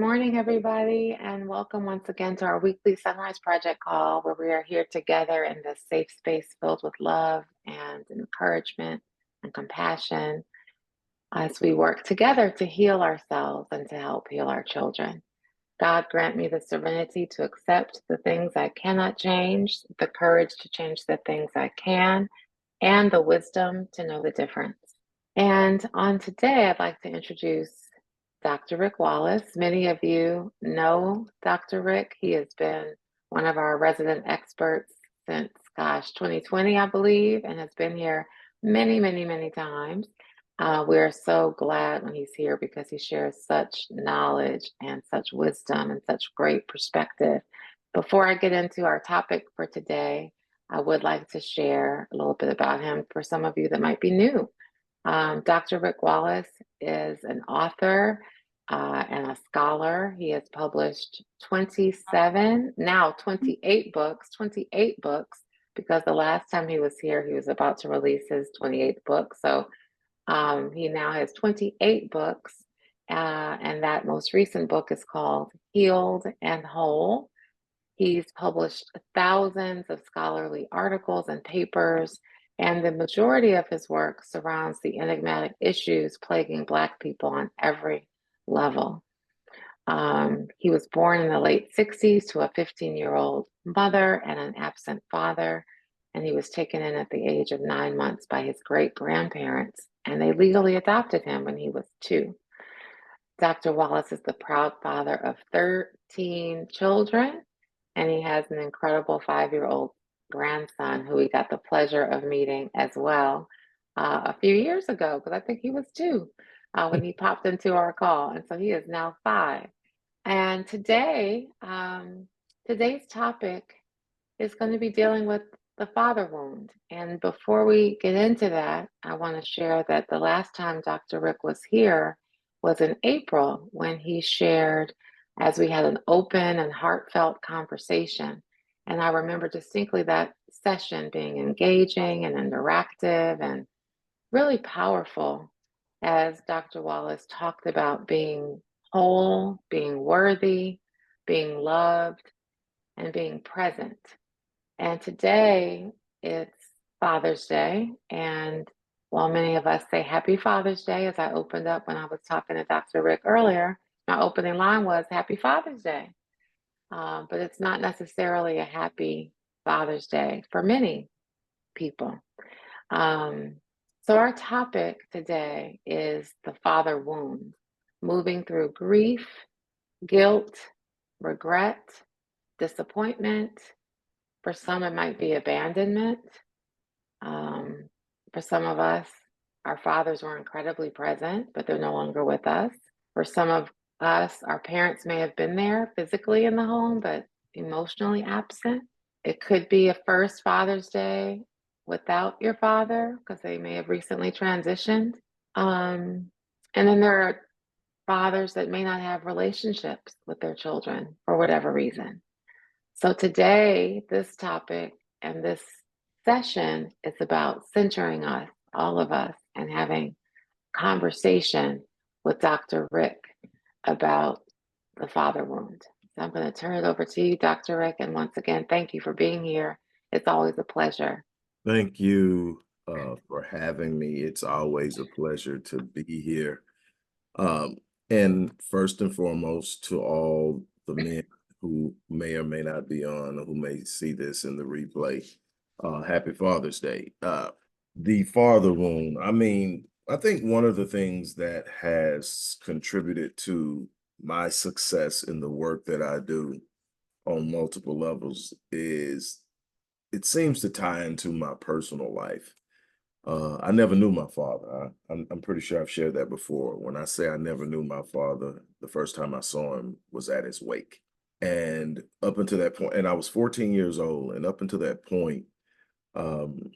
morning, everybody, and welcome once again to our weekly SonRise Project call, where we are here together in this safe space filled with love and encouragement and compassion as we work together to heal ourselves and to help heal our children. God grant me the serenity to accept the things I cannot change, the courage to change the things I can, and the wisdom to know the difference. And on today, I'd like to introduce Dr. Rick Wallace. Many of you know Dr. Rick. He has been one of our resident experts since, 2020, I believe, and has been here many, many, many times. We're so glad when he's here because he shares such knowledge and such wisdom and such great perspective. Before I get into our topic for today, I would like to share a little bit about him for some of you that might be new. Dr. Rick Wallace is an author and a scholar. He has published 28 books, because the last time he was here, he was about to release his 28th book. So he now has 28 books, and that most recent book is called Healed and Whole. He's published thousands of scholarly articles and papers, and the majority of his work surrounds the enigmatic issues plaguing Black people on every level. He was born in the late 60s to a 15-year-old mother and an absent father, and he was taken in at the age of 9 months by his great-grandparents, and they legally adopted him when he was 2. Dr. Wallace is the proud father of 13 children, and he has an incredible 5-year-old grandson who we got the pleasure of meeting as well a few years ago, because I think he was 2 when he popped into our call, and so he is now 5. And today's topic is going to be dealing with the father wound. And before we get into that, I want to share that the last time Dr. Rick was here was in April, when he shared, as we had an open and heartfelt conversation. And I remember distinctly that session being engaging and interactive and really powerful, as Dr. Wallace talked about being whole, being worthy, being loved, and being present. And today it's Father's Day. And while many of us say Happy Father's Day, as I opened up when I was talking to Dr. Rick earlier, my opening line was Happy Father's Day. But it's not necessarily a happy Father's Day for many people. So our topic today is the father wound, moving through grief, guilt, regret, disappointment. For some, it might be abandonment. For some of us, our fathers were incredibly present, but they're no longer with us. For some of us, our parents may have been there physically in the home, but emotionally absent. It could be a first Father's Day without your father, because they may have recently transitioned. And then there are fathers that may not have relationships with their children for whatever reason. So today, this topic and this session is about centering us, all of us, and having conversation with Dr. Rick about the father wound. So I'm going to turn it over to you, Dr. Rick. And once again, thank you for being here. It's always a pleasure. Thank you for having me. It's always a pleasure to be here. And first and foremost, to all the men who may or may not be on, or who may see this in the replay, happy Father's Day. The father wound. I think one of the things that has contributed to my success in the work that I do on multiple levels is it seems to tie into my personal life. I never knew my father. I'm pretty sure I've shared that before. When I say I never knew my father, the first time I saw him was at his wake. And up until that point, and I was 14 years old, and up until that point, um,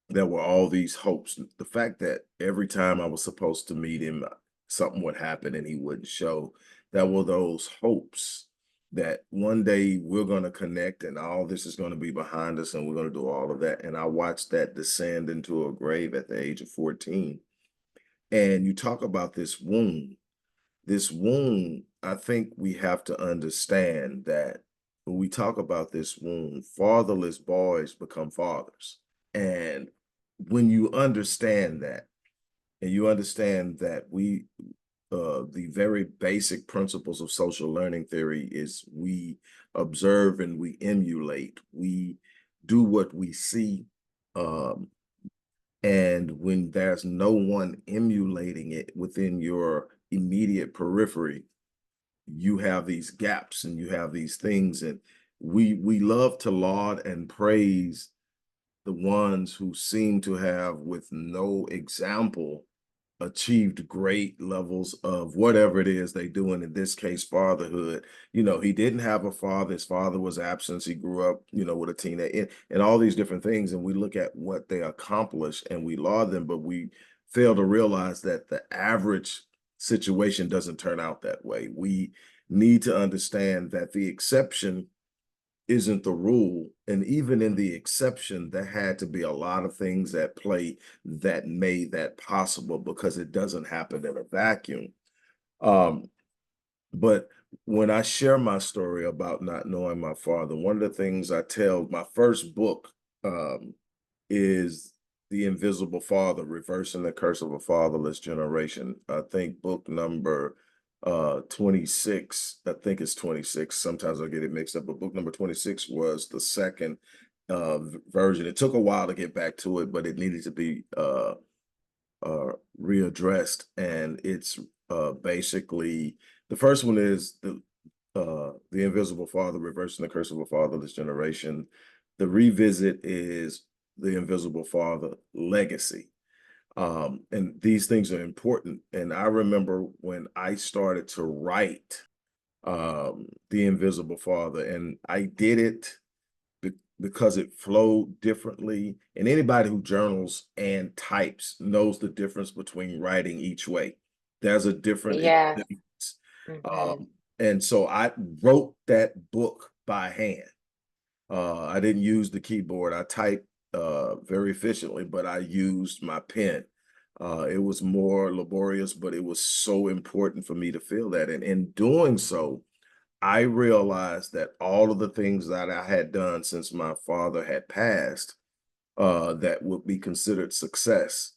there were all these hopes. The fact that every time I was supposed to meet him, something would happen and he wouldn't show. There were those hopes that one day we're going to connect and all this is going to be behind us and we're going to do all of that. And I watched that descend into a grave at the age of 14. And you talk about this wound. this wound, I think we have to understand that when we talk about this wound, fatherless boys become fathers. And when you understand that, and you understand that the very basic principles of social learning theory is we observe and we emulate, we do what we see. Um, and when there's no one emulating it within your immediate periphery, you have these gaps and you have these things. And we love to laud and praise the ones who seem to have, with no example, achieved great levels of whatever it is they do. And in this case, fatherhood. He didn't have a father. His father was absent. He grew up, with a teenager and all these different things. And we look at what they accomplished and we laud them, but we fail to realize that the average situation doesn't turn out that way. We need to understand that the exception isn't the rule. And even in the exception, there had to be a lot of things at play that made that possible, because it doesn't happen in a vacuum. But when I share my story about not knowing my father, one of the things I tell, my first book is The Invisible Father, Reversing the Curse of a Fatherless Generation. I think book number 26, I think it's 26. Sometimes I get it mixed up, but book number 26 was the second version. It took a while to get back to it, but it needed to be readdressed. And it's basically, the first one is the Invisible Father, Reversing the Curse of a Fatherless Generation. The revisit is The Invisible Father, Legacy. And these things are important. And I remember when I started to write The Invisible Father, and I did it because it flowed differently. And anybody who journals and types knows the difference between writing each way. There's a different Yes. experience. Hmm. And so I wrote that book by hand. I didn't use the keyboard. I typed very efficiently, but I used my pen. It was more laborious, but it was so important for me to feel that. And in doing so, I realized that all of the things that I had done since my father had passed, that would be considered success,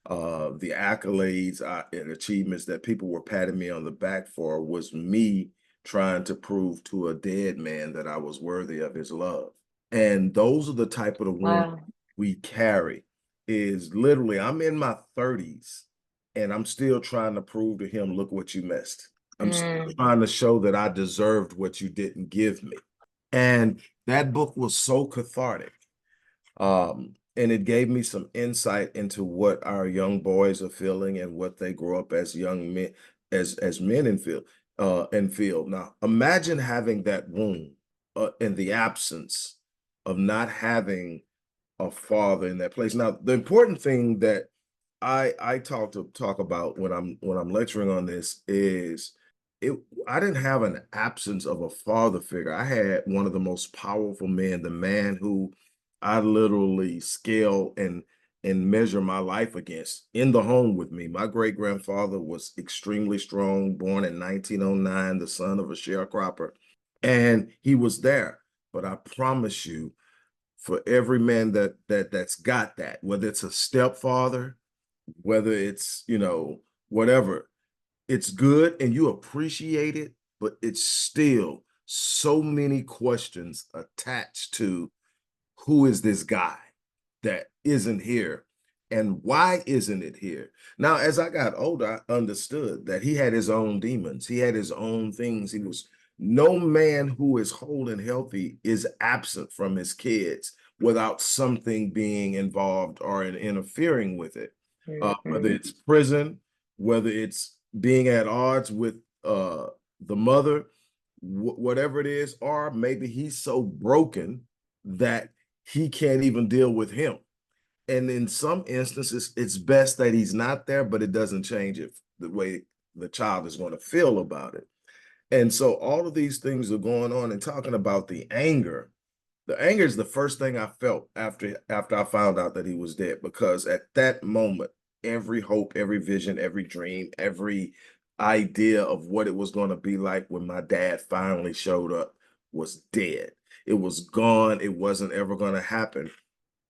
the accolades and achievements that people were patting me on the back for, was me trying to prove to a dead man that I was worthy of his love. And those are the type of the wounds Wow. we carry. Is literally, I'm in my 30s and I'm still trying to prove to him, look what you missed. I'm still Mm. trying to show that I deserved what you didn't give me. And that book was so cathartic. And it gave me some insight into what our young boys are feeling and what they grow up as young men, as men and feel. Now, imagine having that wound in the absence of not having a father in that place. Now, the important thing that I talk about when I'm lecturing on this is it I didn't have an absence of a father figure. I had one of the most powerful men, the man who I literally scale and measure my life against, in the home with me. My great grandfather was extremely strong, born in 1909, the son of a sharecropper, and he was there. But I promise you, for every man that's got that, whether it's a stepfather, whether it's, whatever, it's good and you appreciate it, but it's still so many questions attached to, who is this guy that isn't here, and why isn't it here? Now, as I got older, I understood that he had his own demons. He had his own things. No man who is whole and healthy is absent from his kids without something being involved or interfering with it. Whether Hmm. it's prison, whether it's being at odds with the mother, whatever it is, or maybe he's so broken that he can't even deal with him. And in some instances, it's best that he's not there, but it doesn't change it, the way the child is going to feel about it. And so all of these things are going on, and talking about the anger. The anger is the first thing I felt after I found out that he was dead, because at that moment, every hope, every vision, every dream, every idea of what it was going to be like when my dad finally showed up was dead. It was gone. It wasn't ever going to happen.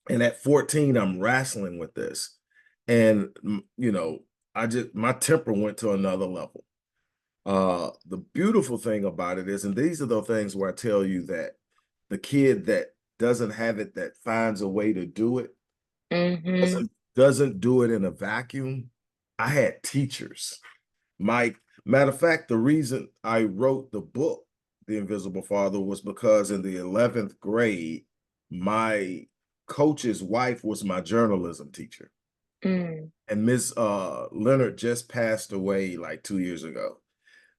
And at 14, I'm wrestling with this. And, you know, my temper went to another level. The beautiful thing about it is, and these are the things where I tell you that the kid that doesn't have it, that finds a way to do it, Mm-hmm. doesn't do it in a vacuum. I had teachers. My matter of fact, the reason I wrote the book, The Invisible Father, was because in the 11th grade, my coach's wife was my journalism teacher. Mm. And Miss Leonard just passed away like 2 years ago.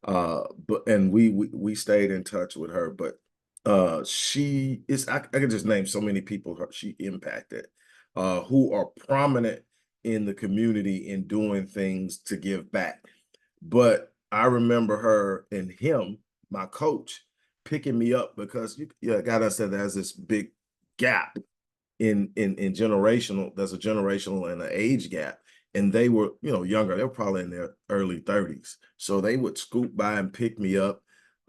But and we stayed in touch with her, but she is I can just name so many people she impacted, who are prominent in the community in doing things to give back. But I remember her and him, my coach, picking me up because you gotta say there's this big gap in generational, there's a generational and an age gap. And they were, you know, younger, they were probably in their early 30s. So they would scoop by and pick me up,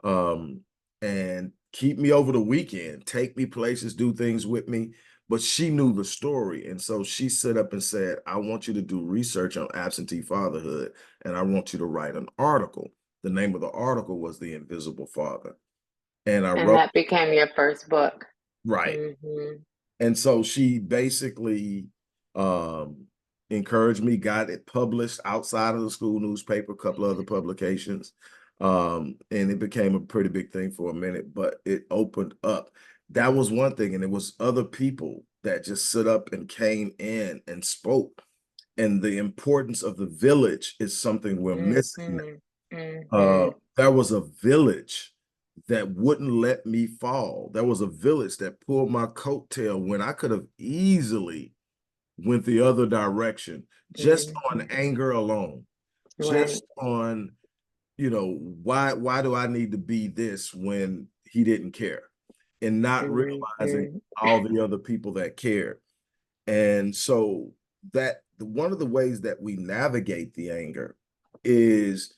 um, and keep me over the weekend, take me places, do things with me. But she knew the story. And so she stood up and said, I want you to do research on absentee fatherhood, and I want you to write an article. The name of the article was The Invisible Father. And I And wrote, that became your first book. right. Mm-hmm. And so she basically um, encouraged me, got it published outside of the school newspaper, a couple of other publications. And it became a pretty big thing for a minute, but it opened up. That was one thing. And it was other people that just stood up and came in and spoke. And the importance of the village is something we're missing. Mm-hmm. Mm-hmm. There was a village that wouldn't let me fall. There was a village that pulled my coattail when I could have easily went the other direction, just on Mm-hmm. anger alone, Right. just on, you know, why do I need to be this when he didn't care? And not realizing Mm-hmm. all the other people that cared. And so that one of the ways that we navigate the anger is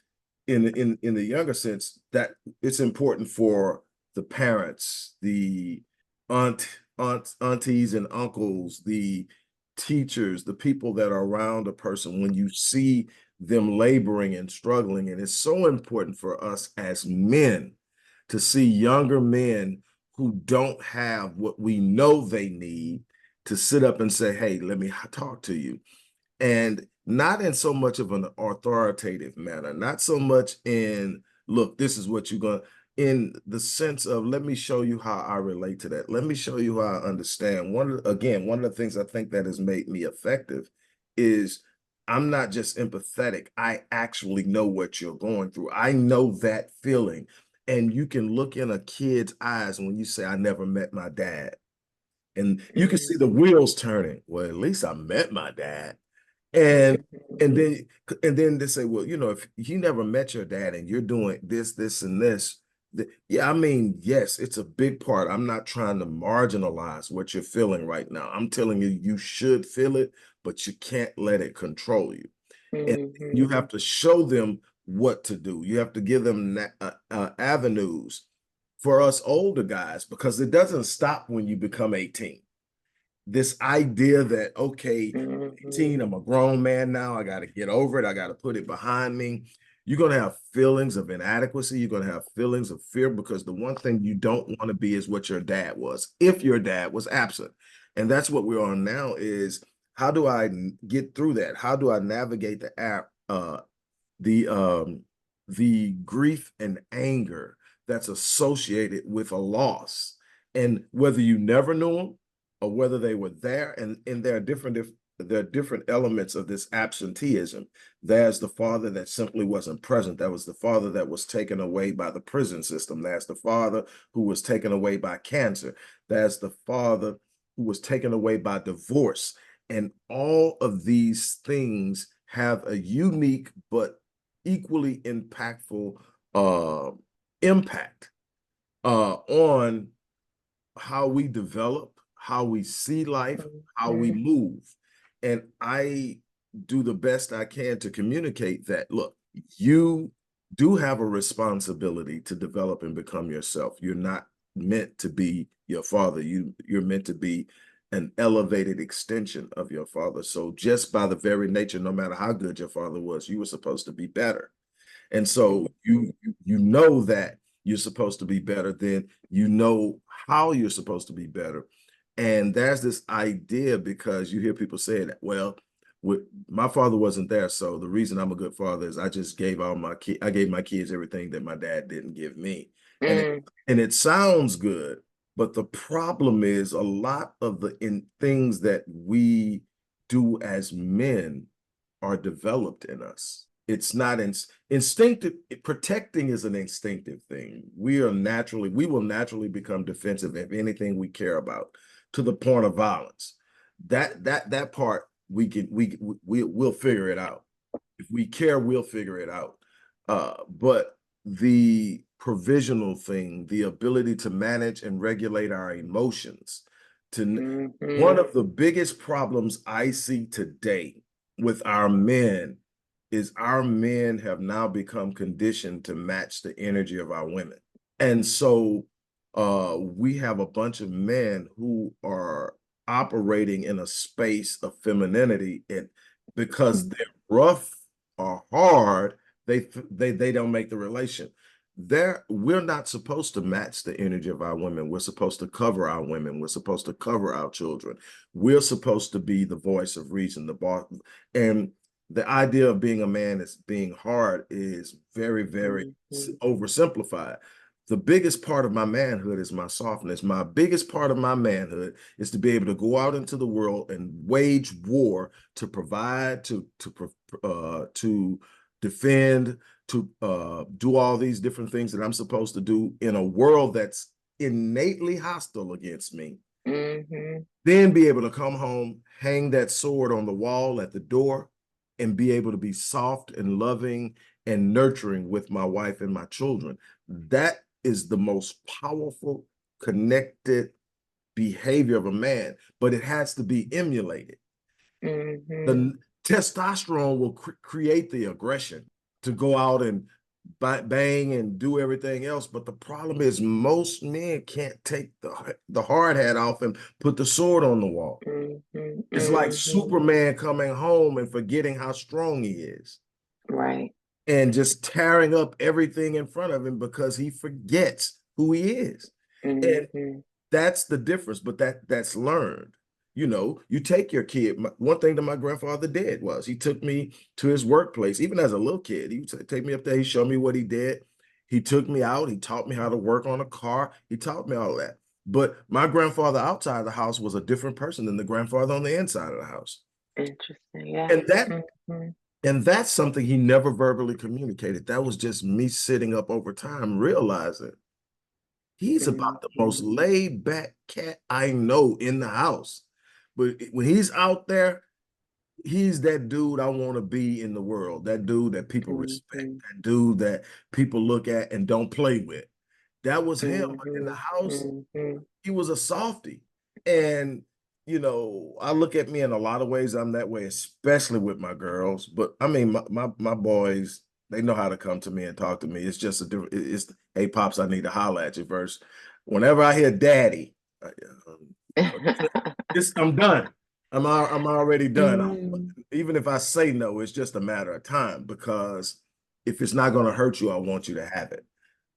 in the younger sense that it's important for the parents, the aunties and uncles, the teachers, the people that are around a person when you see them laboring and struggling. And it's so important for us as men to see younger men who don't have what we know they need to sit up and say, hey, let me talk to you. And not in so much of an authoritative manner, not so much in, look, this is what you're going to, in the sense of, let me show you how I relate to that. Let me show you how I understand. One of the things I think that has made me effective is I'm not just empathetic. I actually know what you're going through. I know that feeling. And you can look in a kid's eyes when you say, I never met my dad. And you can see the Mm-hmm. wheels turning. Well, at least I met my dad. And and then and then they say, well, you know, if you never met your dad and you're doing this, and this, yeah, I mean, yes, it's a big part. I'm not trying to marginalize what you're feeling right now. I'm telling you, you should feel it, but you can't let it control you. And you Mm-hmm. have to show them what to do. You have to give them avenues for us older guys, because it doesn't stop when you become 18. This idea that, okay, I'm Mm-hmm. 18, I'm a grown man now, I got to get over it, I got to put it behind me. You're going to have feelings of inadequacy. You're going to have feelings of fear, because the one thing you don't want to be is what your dad was, if your dad was absent. And that's what we're on now is, how do I get through that? How do I navigate the the grief and anger that's associated with a loss, and whether you never knew them or whether they were there, and there are different elements of this absenteeism. There's the father that simply wasn't present. That was the father that was taken away by the prison system. There's the father who was taken away by cancer. There's the father who was taken away by divorce. And all of these things have a unique but equally impactful uh, impact on how we develop, how we see life, how we Mm-hmm. move. And I do the best I can to communicate that, look, you do have a responsibility to develop and become yourself. You're not meant to be your father. You're meant to be an elevated extension of your father. So just by the very nature, no matter how good your father was, you were supposed to be better. And so Mhm. you know that you're supposed to be better, then you know how you're supposed to be better. And there's this idea, because you hear people say that, well, my father wasn't there, so the reason I'm a good father is I just gave I gave my kids everything that my dad didn't give me. And Mm, it sounds good, but the problem is a lot of the things that we do as men are developed in us. It's not instinctive. Protecting is an instinctive thing. We will naturally become defensive of anything we care about, to the point of violence. That part we'll figure it out. If we care, we'll figure it out. But the provisional thing, the ability to manage and regulate our emotions, one mhm, of the biggest problems I see today with our men is our men have now become conditioned to match the energy of our women. And so we have a bunch of men who are operating in a space of femininity, and because they're rough or hard, they don't make the relation. We're not supposed to match the energy of our women. We're supposed to cover our women. We're supposed to cover our children. We're supposed to be the voice of reason, the boss. And the idea of being a man as being hard is very, very mhm, oversimplified. The biggest part of my manhood is my softness. My biggest part of my manhood is to be able to go out into the world and wage war, to provide, to defend, to do all these different things that I'm supposed to do in a world that's innately hostile against me. mhm, Then be able to come home, hang that sword on the wall at the door, and be able to be soft and loving and nurturing with my wife and my children. That is the most powerful, connected behavior of a man, but it has to be emulated. mhm, The testosterone will create the aggression to go out and bang and do everything else. But the problem is most men can't take the hard hat off and put the sword on the wall. mhm, It's like mhm. Superman coming home and forgetting how strong he is Right. and just tearing up everything in front of him because he forgets who he is. And Mhm, that's the difference, but that's learned. You know, you take your kid. One thing that my grandfather did was he took me to his workplace, even as a little kid. He would take me up there. He showed me what he did. He took me out. He taught me how to work on a car. He taught me all that. But my grandfather outside the house was a different person than the grandfather on the inside of the house. interesting. Yeah. And that Mhm, and that's something he never verbally communicated. That was just me sitting up over time, realizing he's about the most mhm, laid back cat I know in the house. But when he's out there, he's that dude I want to be in the world. That dude that people respect. mhm, That dude that people look at and don't play with. That was him. But in the mhm, house, mhm, he was a softie. And, I look at me in a lot of ways, I'm that way, especially with my girls. But I mean, my boys, they know how to come to me and talk to me. It's just a different, it's, hey, Pops, I need to holler at you first. Whenever I hear daddy, I'm done. I'm already done. Mm, Even if I say no, it's just a matter of time, because if it's not going to hurt you, I want you to have it.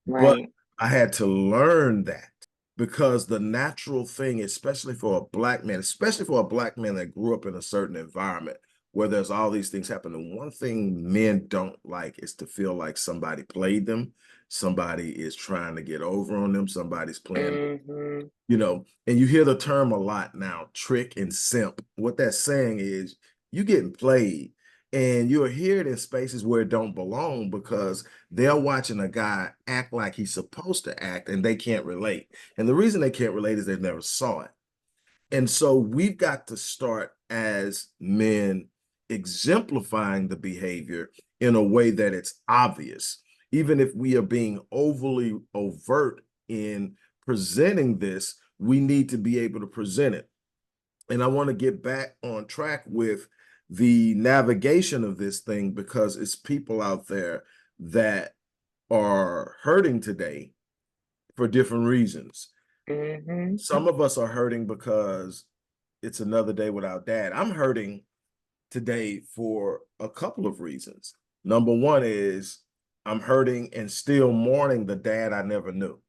But right. I had to learn that, because the natural thing, especially for a black man that grew up in a certain environment where there's all these things happening, one thing men don't like is to feel like somebody played them, somebody is trying to get over on them, somebody's playing, Mhm, and you hear the term a lot now, trick and simp. What that's saying is you getting played, and you'll hear it in spaces where it don't belong, because they're watching a guy act like he's supposed to act and they can't relate. And the reason they can't relate is they've never saw it. And so we've got to start as men exemplifying the behavior in a way that it's obvious, even if we are being overly overt in presenting this, we need to be able to present it. And I want to get back on track with the navigation of this thing, because it's people out there that are hurting today for different reasons. Mm-hmm. Some of us are hurting because it's another day without dad. I'm hurting today for a couple of reasons. Number one is I'm hurting and still mourning the dad I never knew.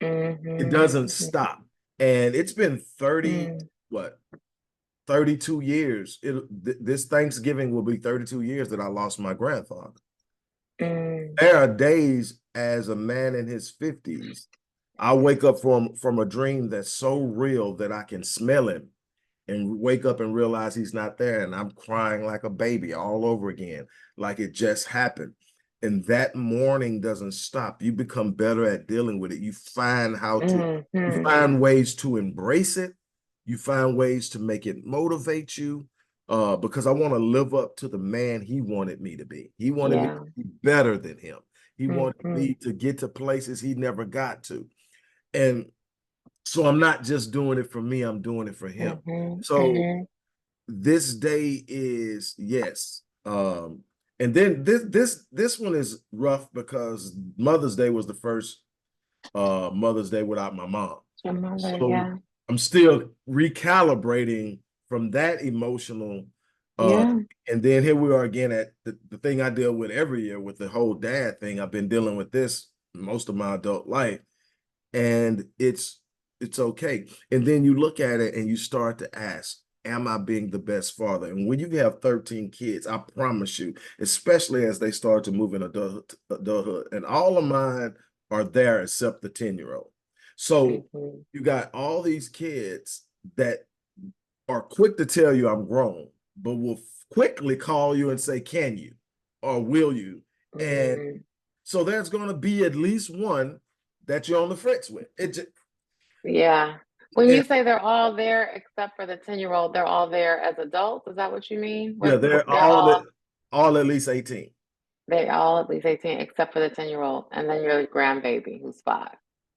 It Mm-hmm. doesn't stop. And it's been 30, Mm-hmm. what, 32 years. This Thanksgiving will be 32 years that I lost my grandfather. Mm-hmm. There are days as a man in his 50s, I wake up from a dream that's so real that I can smell him and wake up and realize he's not there. And I'm crying like a baby all over again, like it just happened. And that mourning doesn't stop. You become better at dealing with it. You Mm-hmm. find ways to embrace it. You find ways to make it motivate you. Because I want to live up to the man he wanted me to be. He wanted me to Yeah. be better than him. He wanted Mm-hmm. me to get to places he never got to. And so I'm not just doing it for me, I'm doing it for him. Mm-hmm. So Mm-hmm. this day is yes. And then this one is rough because Mother's Day was the first Mother's Day without my mom. Your mother, So yeah. I'm still recalibrating from that emotional uh Yeah. and then here we are again at the thing I deal with every year with the whole dad thing. I've been dealing with this most of my adult life, and it's okay. And then you look at it and you start to ask, am I being the best father? And when you have 13 kids, I promise you, especially as they start to move in adulthood, and all of mine are there except the 10-year-old. So Mm-hmm. you got all these kids that are quick to tell you I'm grown, but will quickly call you and say, can you or will you? And Mm-hmm. so there's going to be at least one that you're on the fritz with. It just, Yeah. When and you say they're all there except for the 10-year-old, they're all there as adults. Is that what you mean? yeah, all at least 18. They all at least 18 except for the 10-year-old. And then your grandbaby who's 5.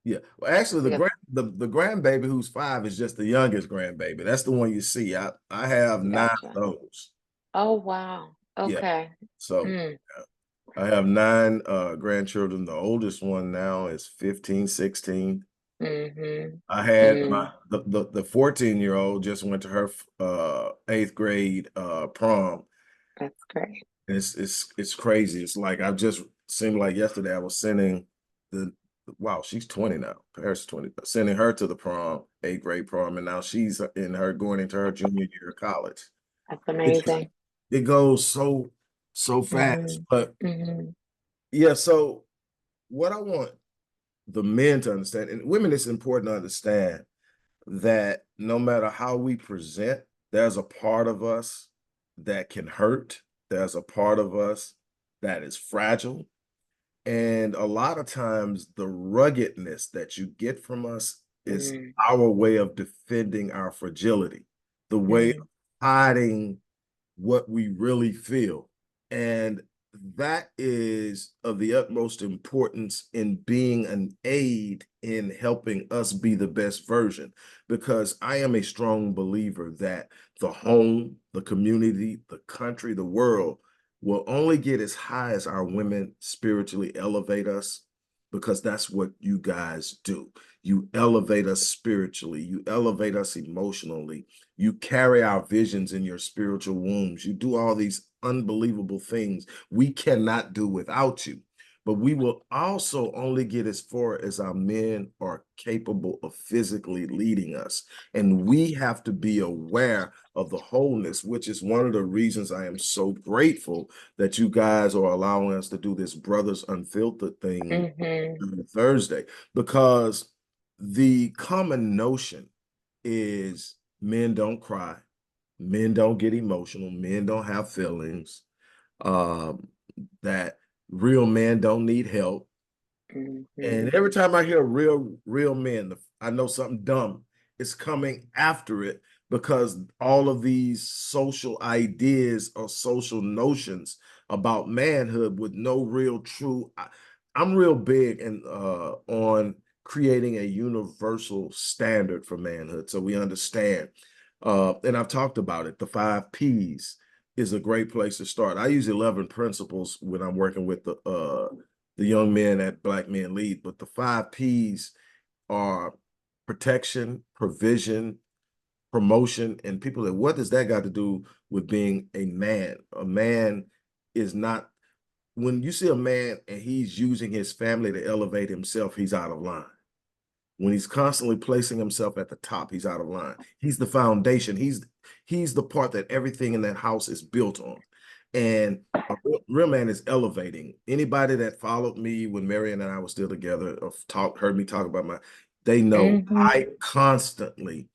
Yeah. Well, actually, Because the grandbaby who's 5 is just the youngest grandbaby. That's the one you see. I have 9 gotcha. of those. Oh wow. Yeah. Okay. So Mm. I have 9 grandchildren. The oldest one now is 15, 16. Mm-hmm. I had Mm. the 14-year-old just went to her 8th grade prom. That's great. It's crazy. It's like I've just seemed like yesterday I was sending the wow, she's 20 now. Paris 20, sending her to the prom, 8th grade prom, and now she's in her going into her junior year of college. That's It just amazing. it goes so fast. Mm-hmm. But Mm-hmm. yeah, so what I want the men to understand, and women, it's important to understand that no matter how we present, there's a part of us that can hurt. There's a part of us that is fragile. And a lot of times, the ruggedness that you get from us is Mm-hmm. our way of defending our fragility, the way of Mm-hmm. hiding what we really feel. And that is of the utmost importance in being an aid in helping us be the best version. Because I am a strong believer that the home, the community, the country, the world will only get as high as our women spiritually elevate us, because that's what you guys do. You elevate us spiritually, you elevate us emotionally, you carry our visions in your spiritual wombs. You do all these unbelievable things we cannot do without you. But we will also only get as far as our men are capable of physically leading us. And we have to be aware of the wholeness, which is one of the reasons I am so grateful that you guys are allowing us to do this Brothers Unfiltered thing Mm-hmm. on Thursday, because the common notion is men don't cry, men don't get emotional, men don't have feelings, um, that real men don't need help. Mm-hmm. And every time I hear real men, I know something dumb is coming after it, because all of these social ideas or social notions about manhood with no real true. I'm real big and on creating a universal standard for manhood, so we understand. And I've talked about it. The 5 P's is a great place to start. I use 11 principles when I'm working with the young men that Black Men Lead. But the 5 Ps are protection, provision, promotion, and people that, what does that got to do with being a man? A man is not, when you see a man and he's using his family to elevate himself, he's out of line. When he's constantly placing himself at the top, he's out of line. He's the foundation. He's the part that everything in that house is built on. And a real man is elevating. Anybody that followed me when Marion and I were still together, or heard me talk about they know I constantly,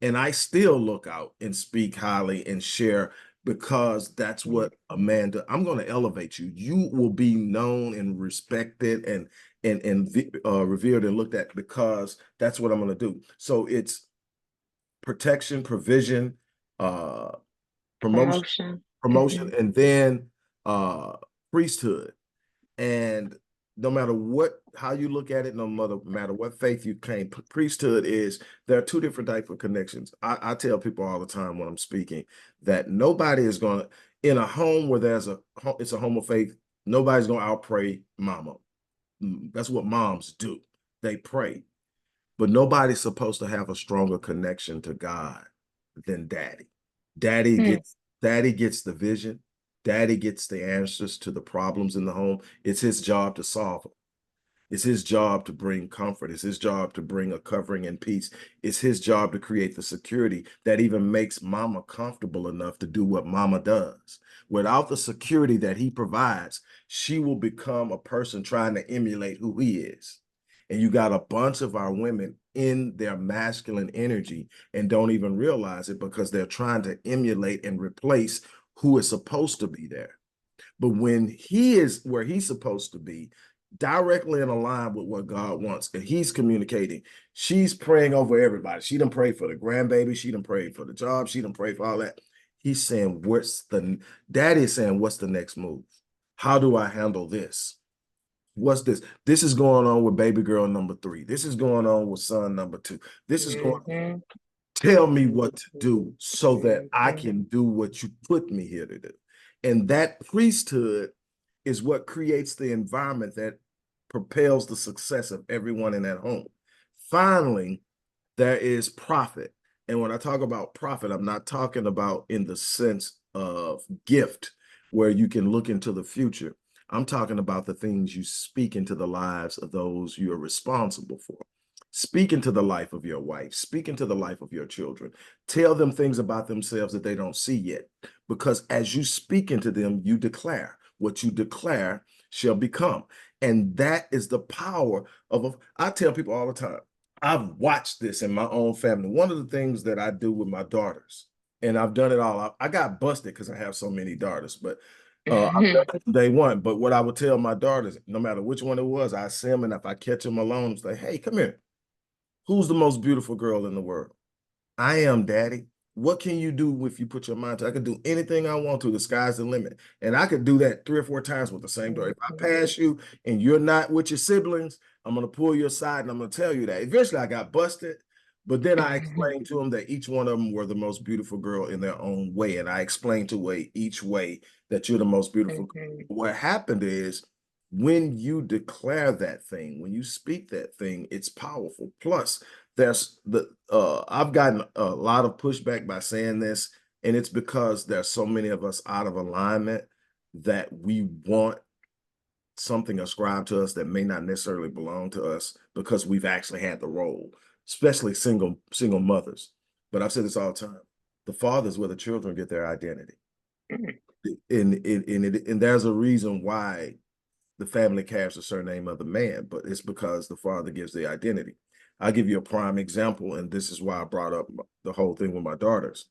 and I still look out and speak highly and share, because that's what a man does. I'm going to elevate you. You will be known and respected and revered and looked at, because that's what I'm going to do. So it's protection, provision, promotion, and then priesthood. And no matter how you look at it, no matter what faith you claim, priesthood is, there are 2 different types of connections. I tell people all the time when I'm speaking that nobody is going to, in a home where it's a home of faith, nobody's going to outpray mama. That's what moms do. They pray. But nobody's supposed to have a stronger connection to God than daddy. Daddy gets the vision. Daddy gets the answers to the problems in the home. It's his job to solve them. It's his job to bring comfort. It's his job to bring a covering and peace. It's his job to create the security that even makes mama comfortable enough to do what mama does. Without the security that he provides, she will become a person trying to emulate who he is. And you got a bunch of our women in their masculine energy and don't even realize it, because they're trying to emulate and replace who is supposed to be there. But when he is where he's supposed to be, directly in line with what God wants, and he's communicating, she's praying over everybody. She done prayed for the grandbaby. She done prayed for the job. She done prayed for all that. He's saying, daddy is saying, what's the next move? How do I handle this? What's this? This is going on with baby girl number 3. This is going on with son number 2. This is going on. Tell me what to do so that I can do what you put me here to do. And that priesthood is what creates the environment that propels the success of everyone in that home. Finally, there is profit. And when I talk about profit, I'm not talking about in the sense of gift, where you can look into the future. I'm talking about the things you speak into the lives of those you are responsible for. Speak into the life of your wife. Speak into the life of your children. Tell them things about themselves that they don't see yet. Because as you speak into them, you declare. What you declare shall become. And that is the power of, I tell people all the time, I've watched this in my own family. One of the things that I do with my daughters, and I've done it all. I got busted because I have so many daughters, but I've done it from day one. But what I would tell my daughters, no matter which one it was, I see them, and if I catch them alone, it's like, hey, come here. Who's the most beautiful girl in the world? I am, daddy. What can you do if you put your mind to? I can do anything I want to. The sky's the limit. And I could do that 3 or 4 times with the same daughter. If I pass you and you're not with your siblings, I'm going to pull you aside and I'm going to tell you that. Eventually, I got busted. But then I explained to them that each one of them were the most beautiful girl in their own way. And I explained to each way that you're the most beautiful. What happened is, when you declare that thing, when you speak that thing, it's powerful. Plus, I've gotten a lot of pushback by saying this, and it's because there's so many of us out of alignment that we want something ascribed to us that may not necessarily belong to us, because we've actually had the role, especially single mothers. But I've said this all the time: the father's where the children get their identity. And there's a reason why the family carries the surname of the man, but it's because the father gives the identity. I'll give you a prime example, and this is why I brought up the whole thing with my daughters.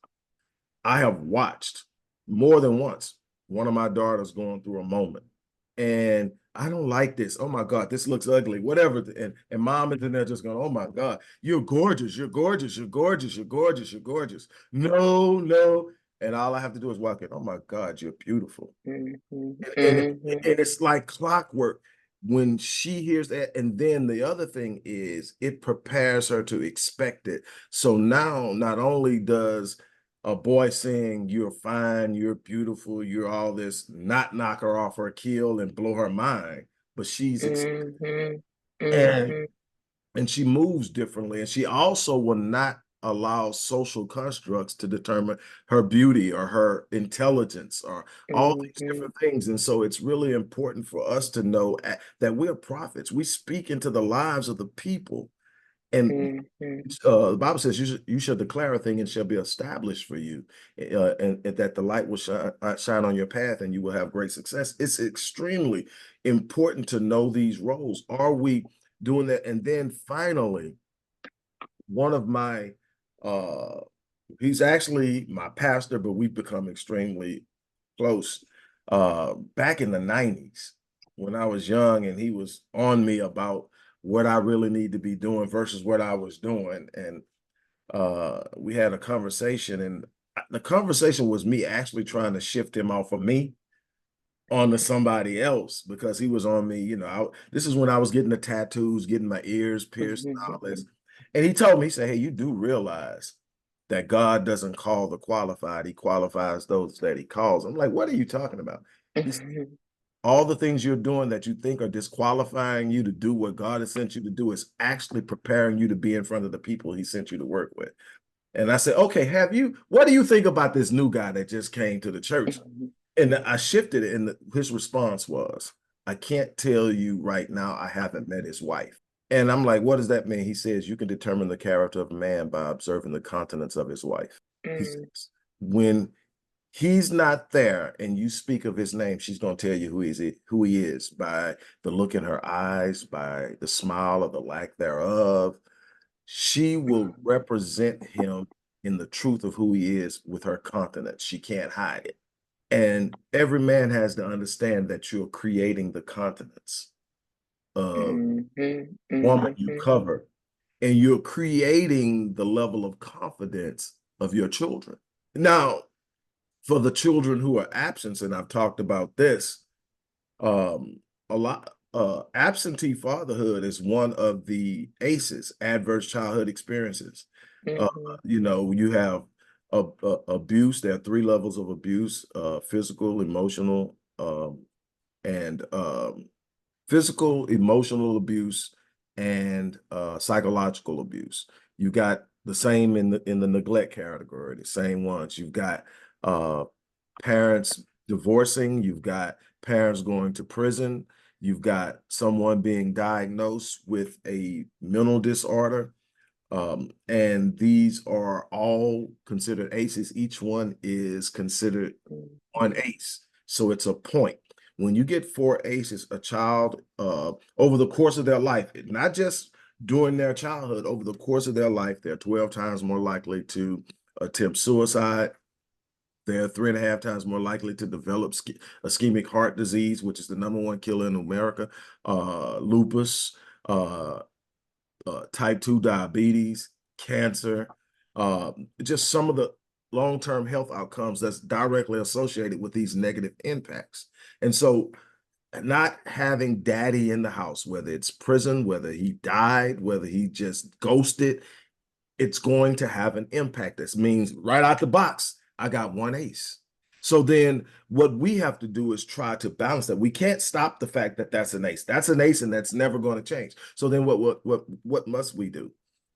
I have watched more than once one of my daughters going through a moment, and I don't like this. Oh my God, this looks ugly, whatever. And mom is in there just going, oh my God, you're gorgeous, you're gorgeous, you're gorgeous, you're gorgeous, you're gorgeous. No, no. And all I have to do is walk in, oh my God, you're beautiful. And it's like clockwork when she hears that. And then the other thing is, it prepares her to expect it. So now, not only does a boy saying you're fine, you're beautiful, you're all this, not knock her off her keel and blow her mind, but she's Mm-hmm. and Mm-hmm. and she moves differently, and she also will not allow social constructs to determine her beauty or her intelligence or all these Mm-hmm. different things. And so it's really important for us to know that we're prophets. We speak into the lives of the people, and Mm-hmm. the Bible says you shall declare a thing and shall be established for you, and that the light will shine on your path and you will have great success. It's extremely important to know these roles. Are we doing that? And then finally, one of my uh he's actually my pastor, but we've become extremely close back in the 90s when I was young, and he was on me about what I really need to be doing versus what I was doing. And we had a conversation, and the conversation was me actually trying to shift him off of me onto somebody else because he was on me. This is when I was getting the tattoos, getting my ears pierced, and all Mm-hmm. this. And he told me, he said, "Hey, you do realize that God doesn't call the qualified; He qualifies those that He calls." I'm like, "What are you talking about?" He said, Mm-hmm. all the things you're doing that you think are disqualifying you to do what God has sent you to do is actually preparing you to be in front of the people He sent you to work with. And I said, "Okay, what do you think about this new guy that just came to the church?" Mm-hmm. And I shifted it, and his response was, "I can't tell you right now, I haven't met his wife." And I'm like, "What does that mean?" He says, "You can determine the character of a man by observing the countenance of his wife." He says, "When he's not there and you speak of his name, she's going to tell you who he is by the look in her eyes, by the smile or the lack thereof. She will represent him in the truth of who he is with her countenance. She can't hide it." And every man has to understand that you're creating the continents of Mm-hmm. woman you Mm-hmm. cover, and you're creating the level of confidence of your children. Now, for the children who are absent, and I've talked about this a lot, absentee fatherhood is one of the ACEs, adverse childhood experiences. Uh, Mm-hmm. you have abuse. There are three levels of abuse: physical, emotional, and physical, emotional abuse, and psychological abuse. You got the same in the neglect category, the same ones. You've got uh, parents divorcing. You've got parents going to prison. You've got someone being diagnosed with a mental disorder. And these are all considered ACEs. Each one is considered one ACE. So it's a point. When you get four ACEs, a child over the course of their life, not just during their childhood, over the course of their life, they're 12 times more likely to attempt suicide. They're 3.5 times more likely to develop ischemic heart disease, which is the #1 killer in America, lupus, uh, type 2 diabetes, cancer, just some of the long-term health outcomes that's directly associated with these negative impacts. And so not having daddy in the house, whether it's prison, whether he died, whether he just ghosted, it's going to have an impact. This means right out the box, I got one ace. So then what we have to do is try to balance that. We can't stop the fact that that's an ace. That's an ace, and that's never going to change. So then what must we do?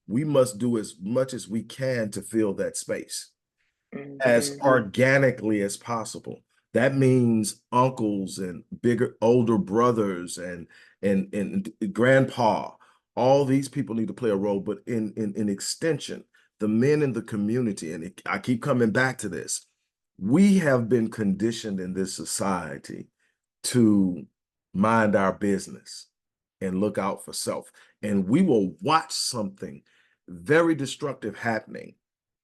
We must do as much as we can to fill that space as Mm-hmm. organically as possible. That means uncles and bigger older brothers and grandpa. All these people need to play a role, but in extension, the men in the community, and I keep coming back to this. We have been conditioned in this society to mind our business and look out for self. And we will watch something very destructive happening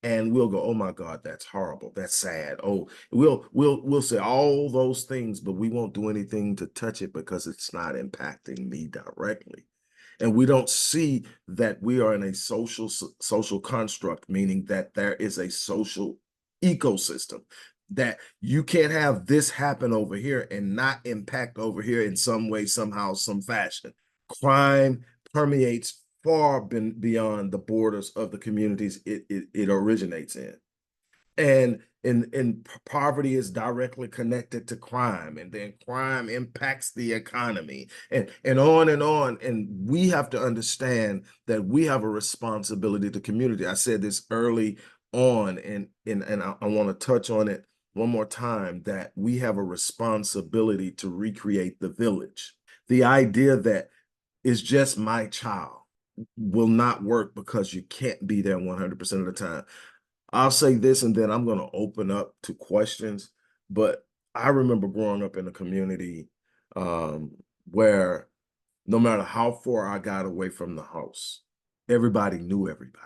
and we'll go, "Oh my God, that's horrible. That's sad." Oh, we'll say all those things, but we won't do anything to touch it because it's not impacting me directly. And we don't see that we are in a social construct, meaning that there is a social ecosystem, that you can't have this happen over here and not impact over here in some way, somehow, some fashion. Crime permeates far beyond the borders of the communities it originates in. And poverty is directly connected to crime, and then crime impacts the economy, and on and on. And we have to understand that we have a responsibility to community. I said this early on, and I want to touch on it one more time, that we have a responsibility to recreate the village. The idea that it's just my child will not work, because you can't be there 100% of the time. I'll say this, and then I'm going to open up to questions. But I remember growing up in a community where no matter how far I got away from the house, everybody knew everybody.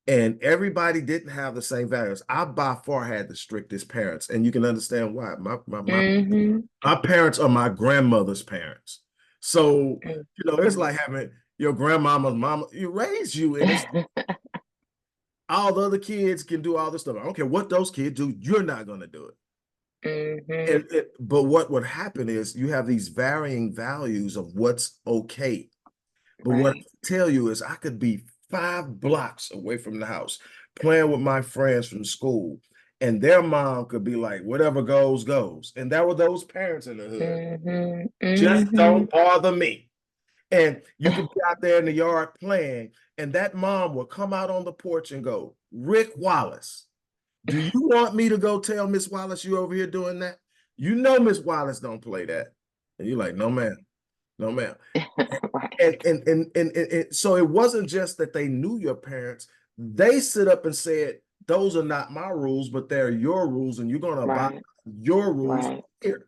And everybody didn't have the same values. I by far had the strictest parents, and you can understand why. Mm-hmm. My parents are my grandmother's parents. So, it's Mm-hmm. like having your grandmama's mama, you raised you, and it's all the other kids can do all this stuff. I don't care what those kids do, you're not going to do it. Mm-hmm. But what would happen is you have these varying values of what's okay. But what I Right. tell you is I could be 5 blocks away from the house playing with my friends from school, and their mom could be like, whatever goes, goes. And there were those parents in the hood. Mm-hmm. Just Mm-hmm. don't bother me. And you could be out there in the yard playing, and that mom will come out on the porch and go, Rick Wallace, do you want me to go tell Miss Wallace you over here doing that? You know Miss Wallace don't play that. And you're like, no, ma'am. No, ma'am. Right. And so it wasn't just that they knew your parents. They sit up and said, those are not my rules, but they're your rules, and you're going to abide Right. by your rules Right. here.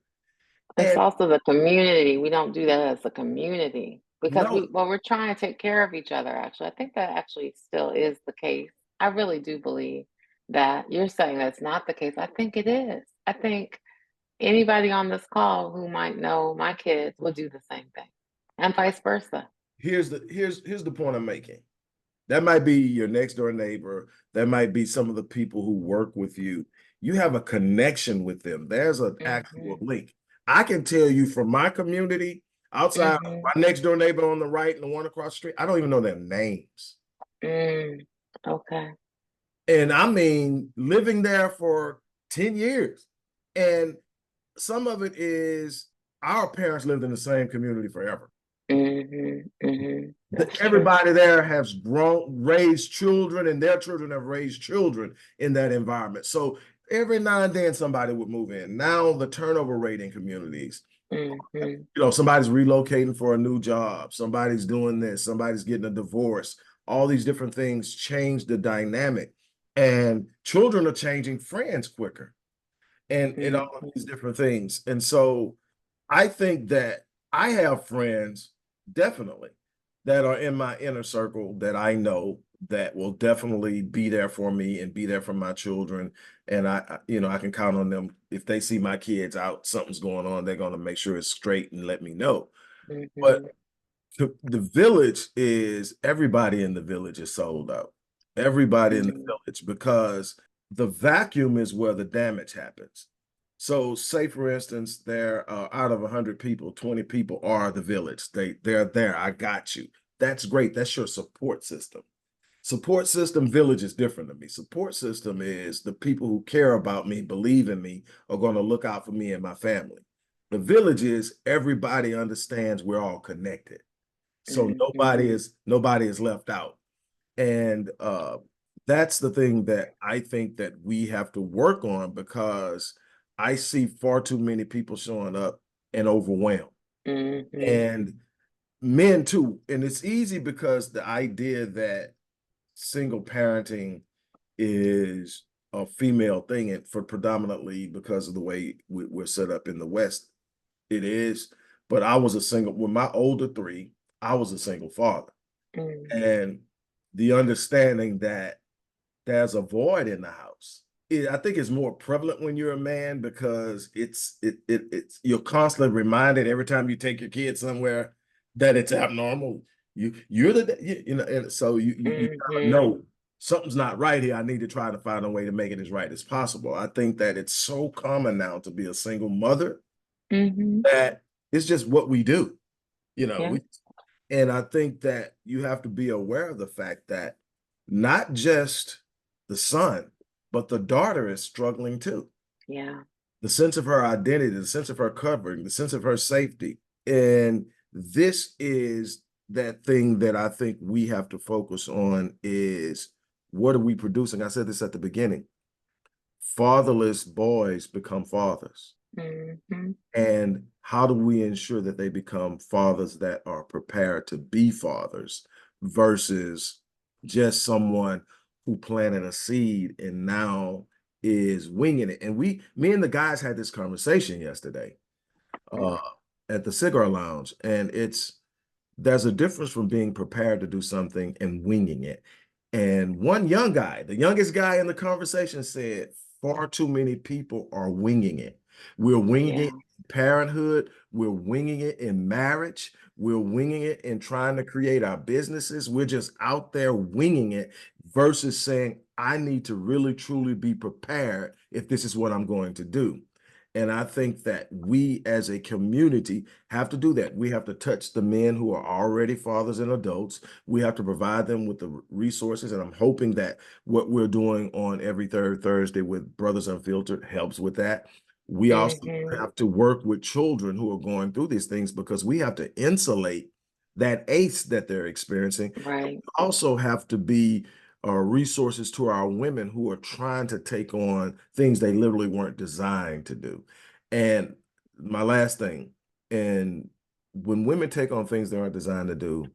It's And also the community. We don't do that as a community because no, we're trying to take care of each other, actually. I think that actually still is the case. I really do believe that. You're saying that's not the case. I think it is. I think anybody on this call who might know my kids will do the same thing, and vice versa. here's the point I'm making. That might be your next door neighbor. That might be some of the people who work with you. You have a connection with them. There's an actual Hmm. link. I can tell you from my community, outside of Hmm. my next door neighbor on the right and the one across the street, I don't even know their names. Mm. Okay. And I mean, living there for 10 years. And some of it is our parents lived in the same community forever. Hmm. Hmm. That's true. Everybody there has grown, raised children, and their children have raised children in that environment. So every now and then somebody would move in. Now the turnover rate in communities, Hmm. somebody's relocating for a new job, somebody's doing this, somebody's getting a divorce. All these different things change the dynamic, and children are changing friends quicker, and all of Hmm. these different things. And so I think that I have friends, definitely, that are in my inner circle that I know that will definitely be there for me and be there for my children. And I can count on them. If they see my kids out, something's going on, they're going to make sure it's straight and let me know. But Hmm. the village is, everybody in the village is sold out. Everybody in the Hmm. village, because the vacuum is where the damage happens. So say, for instance, there are, out of 100 people, 20 people are the village. They're there. I got you. That's great. That's your support system. Support system village is different to me. Support system is the people who care about me, believe in me, are going to look out for me and my family. The village is everybody understands we're all connected. So Hmm. nobody is left out. And that's the thing that I think that we have to work on, because I see far too many people showing up and overwhelmed. Hmm. And men too. And it's easy because the idea that single parenting is a female thing, and for predominantly because of the way we're set up in the West, it is. But I was a single, with my older three, I was a single father. Hmm. And the understanding that there's a void in the house. I think it's more prevalent when you're a man, because it's you're constantly reminded every time you take your kid somewhere that it's abnormal. You're the and so you gotta Hmm. know something's not right here. I need to try to find a way to make it as right as possible. I think that it's so common now to be a single mother Hmm. that it's just what we do. Yeah. We and I think that you have to be aware of the fact that not just the son. but the daughter is struggling too. Yeah. The sense of her identity, the sense of her covering, the sense of her safety. And this is that thing that I think we have to focus on is what are we producing? I said this at the beginning. Fatherless boys become fathers. Mm-hmm. And how do we ensure that they become fathers that are prepared to be fathers versus just someone who planted a seed and now is winging it? And me and the guys had this conversation yesterday uh, at the cigar lounge, and there's a difference from being prepared to do something and winging it. And one young guy, the youngest guy in the conversation, said, far too many people are winging it. We're winging it Yeah. in parenthood. We're winging it in marriage. We're winging it in trying to create our businesses. We're just out there winging it versus saying, I need to really, truly be prepared if this is what I'm going to do. And I think that we as a community have to do that. We have to touch the men who are already fathers and adults. We have to provide them with the resources. And I'm hoping that what we're doing on every third Thursday with Brothers Unfiltered helps with that. We also Mm-hmm. have to work with children who are going through these things because we have to insulate that ace that they're experiencing. Right. Also have to be resources to our women who are trying to take on things they literally weren't designed to do. And my last thing, and when women take on things they aren't designed to do,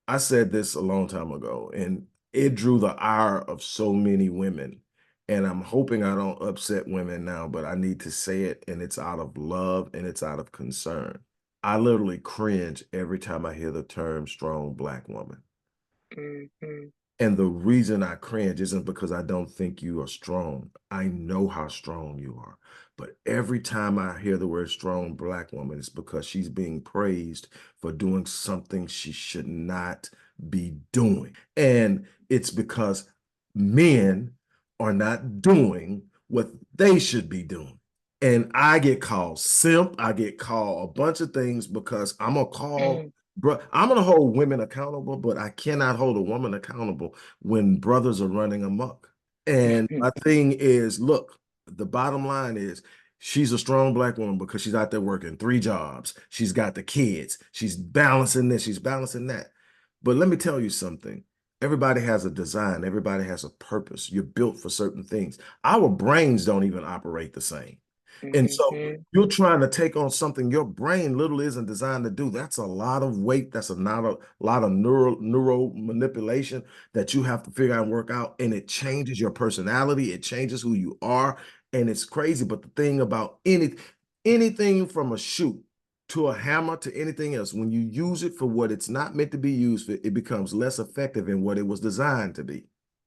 I said this a long time ago, and it drew the ire of so many women. And I'm hoping I don't upset women now, but I need to say it, and it's out of love and it's out of concern. I literally cringe every time I hear the term strong Black woman. Mm-hmm. And the reason I cringe isn't because I don't think you are strong. I know how strong you are. But every time I hear the word strong Black woman, it's because she's being praised for doing something she should not be doing. And it's because men are not doing what they should be doing. And I get called simp. I get called a bunch of things because I'm going to call bro, I'm gonna hold women accountable, but I cannot hold a woman accountable when brothers are running amok. And Mm-hmm. my thing is, look, the bottom line is she's a strong Black woman because she's out there working 3 jobs. She's got the kids. She's balancing this, she's balancing that. But let me tell you something. Everybody has a design, everybody has a purpose. You're built for certain things. Our brains don't even operate the same. And so Mm-hmm. you're trying to take on something your brain literally isn't designed to do. That's a lot of weight. That's not a lot of neural manipulation that you have to figure out and work out. And it changes your personality. It changes who you are. And it's crazy. But the thing about anything from a shoe to a hammer to anything else, when you use it for what it's not meant to be used for, it becomes less effective in what it was designed to be.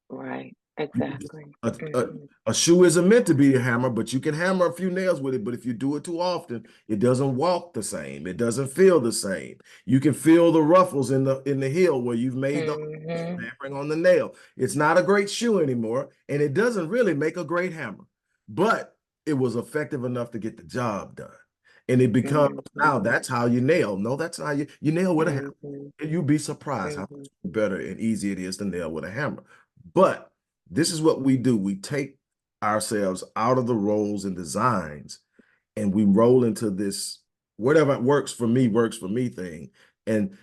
Right. Exactly. A, a, Mm-hmm. a shoe isn't meant to be a hammer, but you can hammer a few nails with it. But if you do it too often, it doesn't walk the same. It doesn't feel the same. You can feel the ruffles in the heel where you've made the Mm-hmm. hammering on the nail. It's not a great shoe anymore, and it doesn't really make a great hammer. But it was effective enough to get the job done. And it becomes now Mm-hmm. that's how you nail. No, that's how you nail with a hammer. Mm-hmm. And you'd be surprised how Mm-hmm. much better and easy it is to nail with a hammer. But this is what we do. We take ourselves out of the roles and designs and we roll into this whatever works for me thing. And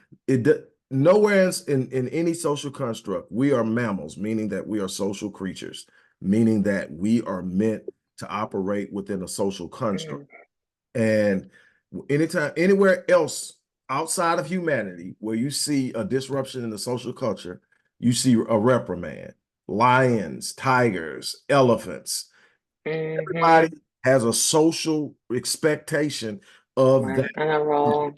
nowhere in any social construct, we are mammals, meaning that we are social creatures, meaning that we are meant to operate within a social construct. And anytime, anywhere else outside of humanity, where you see a disruption in the social culture, you see a reprimand. Lions, tigers, elephants. Mm-hmm. Everybody has a social expectation of that. Right. On a roll.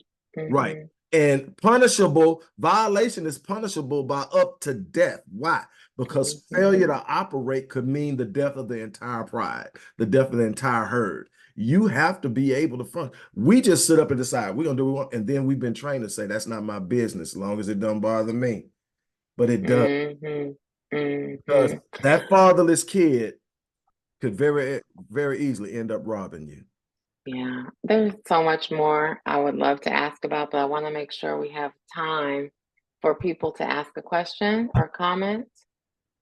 Right. Mm-hmm. And punishable, violation is punishable by up to death. Why? Because Mm-hmm. failure to operate could mean the death of the entire pride, the death of the entire herd. You have to be able to function. We just sit up and decide we're gonna do what we want, and then we've been trained to say that's not my business, as long as it doesn't bother me. But it does, Mm-hmm. because Mm-hmm. that fatherless kid could very, very easily end up robbing you. Yeah, there's so much more I would love to ask about, but I want to make sure we have time for people to ask a question or comment.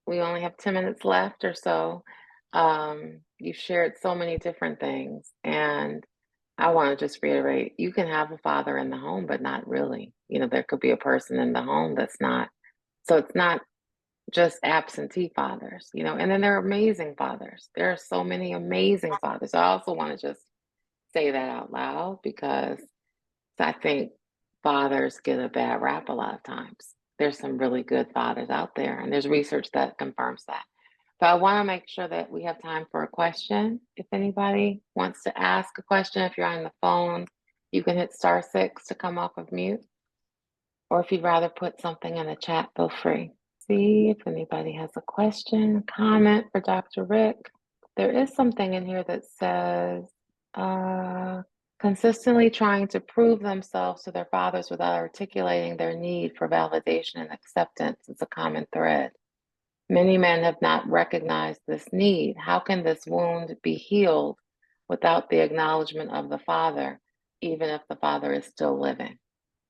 We only have 10 minutes left or so. You've shared so many different things, and I want to just reiterate, you can have a father in the home, but not really. There could be a person in the home that's not. So it's not just absentee fathers, and then there are amazing fathers. There are so many amazing fathers. I also want to just say that out loud because I think fathers get a bad rap a lot of times. There's some really good fathers out there, and there's research that confirms that. But I want to make sure that we have time for a question. If anybody wants to ask a question, if you're on the phone, you can hit *6 to come off of mute. Or if you'd rather put something in the chat, feel free. See if anybody has a question, comment for Dr. Rick. There is something in here that says, consistently trying to prove themselves to their fathers without articulating their need for validation and acceptance is a common thread. Many men have not recognized this need. How can this wound be healed without the acknowledgement of the father, even if the father is still living?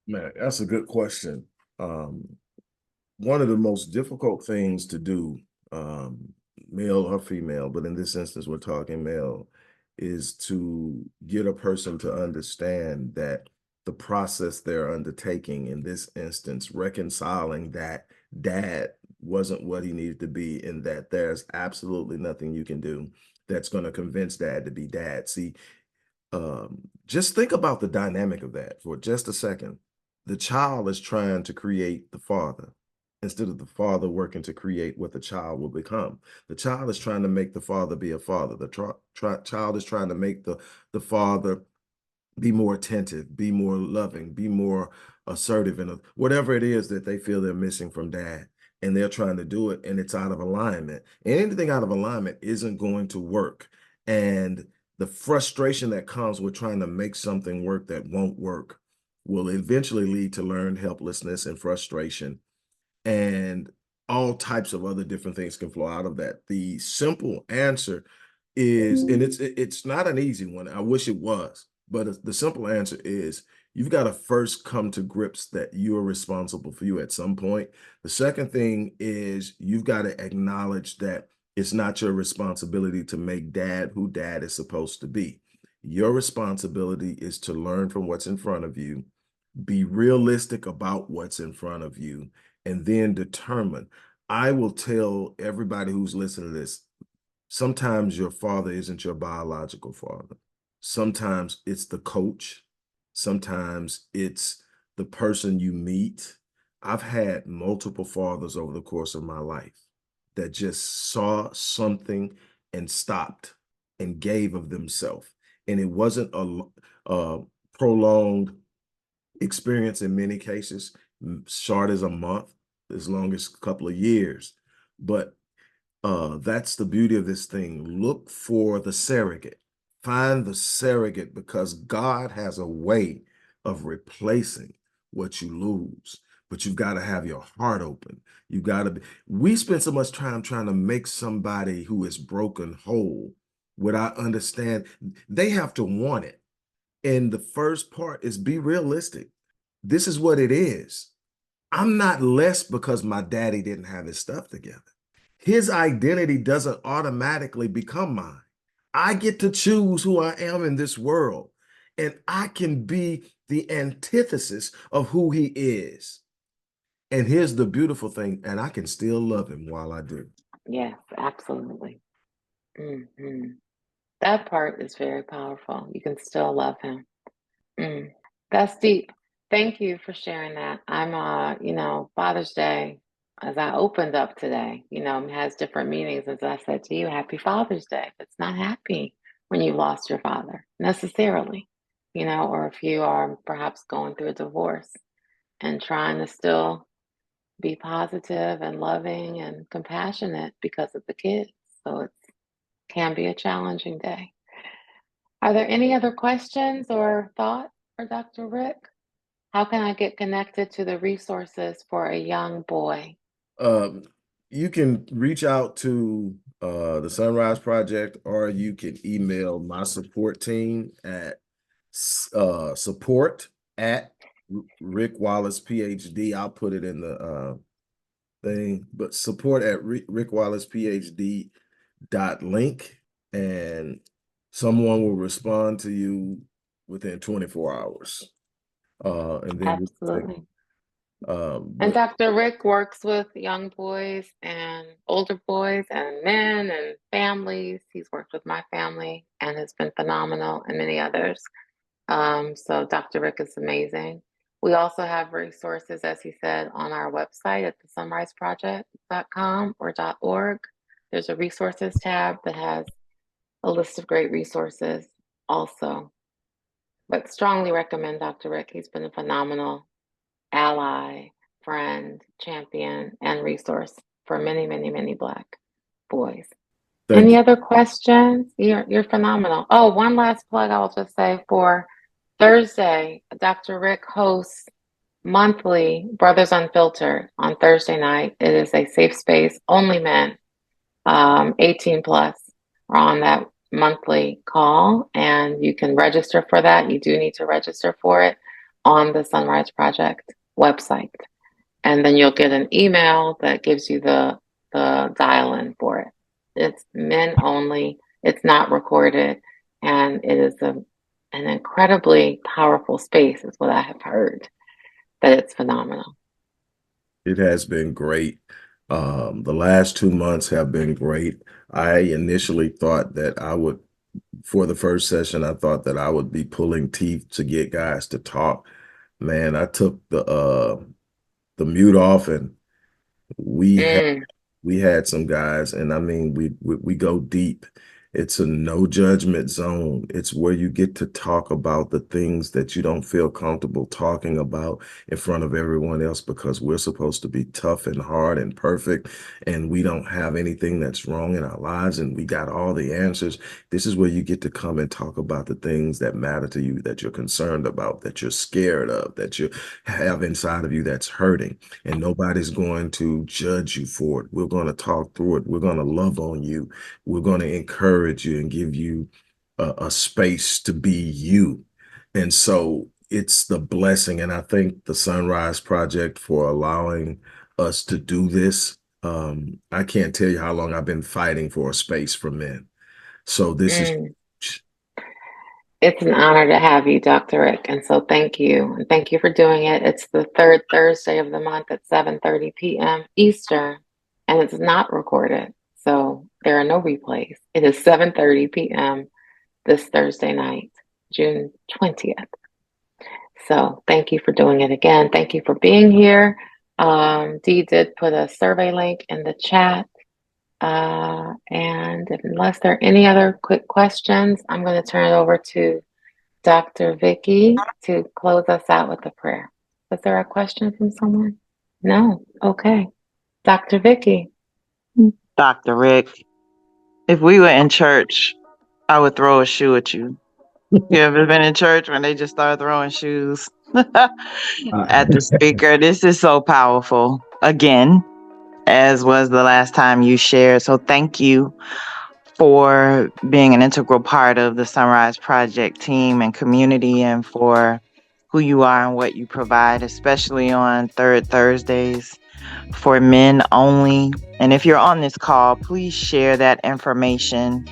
Man, that's a good question. One of the most difficult things to do, male or female, but in this instance, we're talking male, is to get a person to understand that the process they're undertaking, in this instance, reconciling that dad wasn't what he needed to be, and that there's absolutely nothing you can do that's going to convince dad to be dad. See, just think about the dynamic of that for just a second. The child is trying to create the father instead of the father working to create what the child will become. The child is trying to make the father be a father. The child is trying to make the father be more attentive, be more loving, be more assertive, and whatever it is that they feel they're missing from dad. And they're trying to do it, and it's out of alignment. And anything out of alignment isn't going to work. And the frustration that comes with trying to make something work that won't work will eventually lead to learned helplessness and frustration, and all types of other different things can flow out of that. The simple answer is, and it's not an easy one. I wish it was, but the simple answer is you've got to first come to grips that you are responsible for you at some point. The second thing is you've got to acknowledge that it's not your responsibility to make dad who dad is supposed to be. Your responsibility is to learn from what's in front of you, be realistic about what's in front of you, and then determine. I will tell everybody who's listening to this, sometimes your father isn't your biological father. Sometimes it's the coach. Sometimes it's the person you meet. I've had multiple fathers over the course of my life that just saw something and stopped and gave of themselves. And it wasn't a prolonged experience in many cases, short as a month, as long as a couple of years. But that's the beauty of this thing. Look for the surrogate. Find the surrogate, because God has a way of replacing what you lose. But you've got to have your heart open. You've got to be. We spend so much time trying to make somebody who is broken whole without understand. They have to want it. And the first part is be realistic. This is what it is. I'm not less because my daddy didn't have his stuff together. His identity doesn't automatically become mine. I get to choose who I am in this world, and I can be the antithesis of who he is. And here's the beautiful thing, and I can still love him while I do. Yes, absolutely. That part is very powerful. You can still love him. That's deep. Thank you for sharing that. Father's Day, as I opened up today, has different meanings. As I said to you, Happy Father's Day. It's not happy when you lost your father necessarily, or if you are perhaps going through a divorce and trying to still be positive and loving and compassionate because of the kids. So it can be a challenging day. Are there any other questions or thoughts for Dr. Rick? How can I get connected to the resources for a young boy? You can reach out to the SonRise Project, or you can email my support team at support at Rick Wallace PhD. I'll put it in the thing, but support at Rick Wallace PhD link, and someone will respond to you within 24 hours. And then we take, Absolutely. And but Dr. Rick works with young boys and older boys and men and families. He's worked with my family and has been phenomenal, and many others. So Dr. Rick is amazing. We also have resources, as he said, on our website at the sonriseproject.com or .org. There's a resources tab that has a list of great resources also. But strongly recommend Dr. Rick. He's been a phenomenal ally, friend, champion, and resource for many, many, many Black boys. thank Any you. other questions? You're phenomenal. Oh, one last plug I'll just say for Thursday, Dr. Rick hosts monthly Brothers Unfiltered on Thursday night. It is a safe space, only men, 18 plus are on that monthly call, and you can register for that. You do need to register for it on the SonRise Project website. And then you'll get an email that gives you the dial-in for it. It's men only. It's not recorded, and it is an incredibly powerful space, is what I have heard. That it's phenomenal. It has been great. The last 2 months have been great. I initially thought that I would, for the first session, I thought that I would be pulling teeth to get guys to talk. Man, I took the mute off, and we had Mm, we had some guys, and I mean, we go deep. It's a no judgment zone. It's where you get to talk about the things that you don't feel comfortable talking about in front of everyone else, because we're supposed to be tough and hard and perfect, and we don't have anything that's wrong in our lives, and we got all the answers. This is where you get to come and talk about the things that matter to you, that you're concerned about, that you're scared of, that you have inside of you that's hurting, and nobody's going to judge you for it. We're going to talk through it. We're going to love on you. We're going to encourage you and give you a space to be you. And so it's the blessing. And I thank the SonRise Project for allowing us to do this. I can't tell you how long I've been fighting for a space for men. So this is mm. It's an honor to have you, Dr. Rick, and so thank you. And thank you for doing it. It's the third Thursday of the month at 7:30 p.m. Eastern, and it's not recorded. So there are no replays. It is 7:30 p.m. this Thursday night, June 20th. So thank you for doing it again. Thank you for being here. Dee did put a survey link in the chat. And unless there are any other quick questions, I'm going to turn it over to Dr. Vicky to close us out with a prayer. Was there a question from someone? No? Okay. Dr. Vicky. Dr. Rick, if we were in church, I would throw a shoe at you. You ever been in church when they just start throwing shoes at the speaker? This is so powerful. Again, as was the last time you shared. So thank you for being an integral part of the SonRise Project team and community, and for who you are and what you provide, especially on third Thursdays for men only. And if you're on this call, please share that information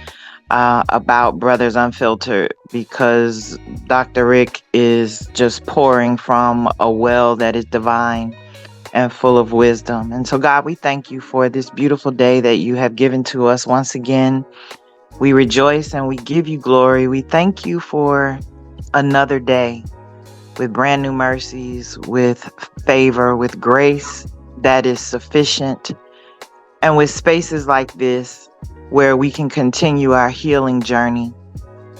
about Brothers Unfiltered, because Dr. Rick is just pouring from a well that is divine and full of wisdom. And so, God, we thank you for this beautiful day that you have given to us once again. We rejoice and we give you glory. We thank you for another day with brand new mercies, with favor, with grace that is sufficient, and with spaces like this where we can continue our healing journey.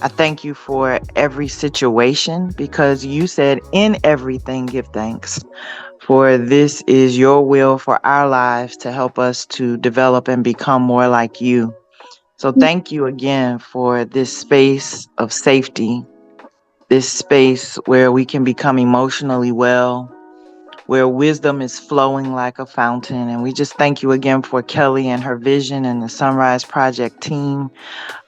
I thank you for every situation, because you said in everything give thanks, for this is your will for our lives to help us to develop and become more like you. So thank you again for this space of safety, this space where we can become emotionally well, where wisdom is flowing like a fountain. And we just thank you again for Kelli and her vision and the SonRise Project team,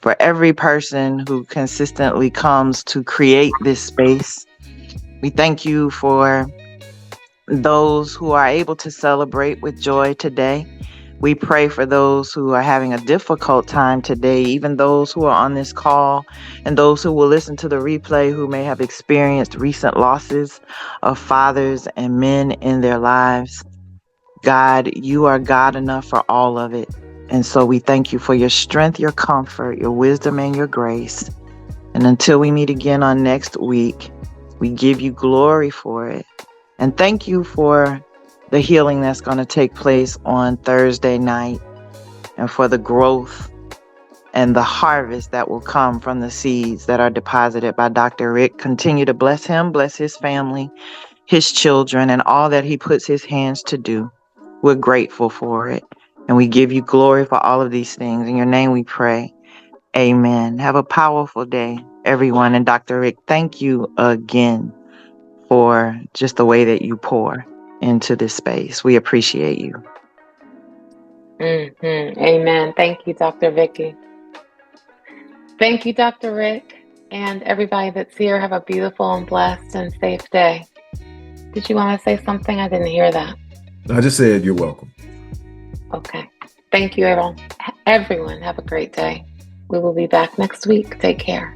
for every person who consistently comes to create this space. We thank you for those who are able to celebrate with joy today. We pray for those who are having a difficult time today, even those who are on this call and those who will listen to the replay who may have experienced recent losses of fathers and men in their lives. God, you are God enough for all of it. And so we thank you for your strength, your comfort, your wisdom, and your grace. And until we meet again on next week, we give you glory for it. And thank you for the healing that's going to take place on Thursday night, and for the growth and the harvest that will come from the seeds that are deposited by Dr. Rick. Continue to bless him, bless his family, his children, and all that he puts his hands to do. We're grateful for it. And we give you glory for all of these things. In your name we pray. Amen. Have a powerful day, everyone. And Dr. Rick, thank you again for just the way that you pour into this space. We appreciate you. Amen. Thank you, Dr. Vicky. Thank you, Dr. Rick, and everybody that's here. Have a beautiful and blessed and safe day. Did you want to say something? I didn't hear that. I just said you're welcome. Okay. Thank you, everyone. Everyone, have a great day. We will be back next week. Take care.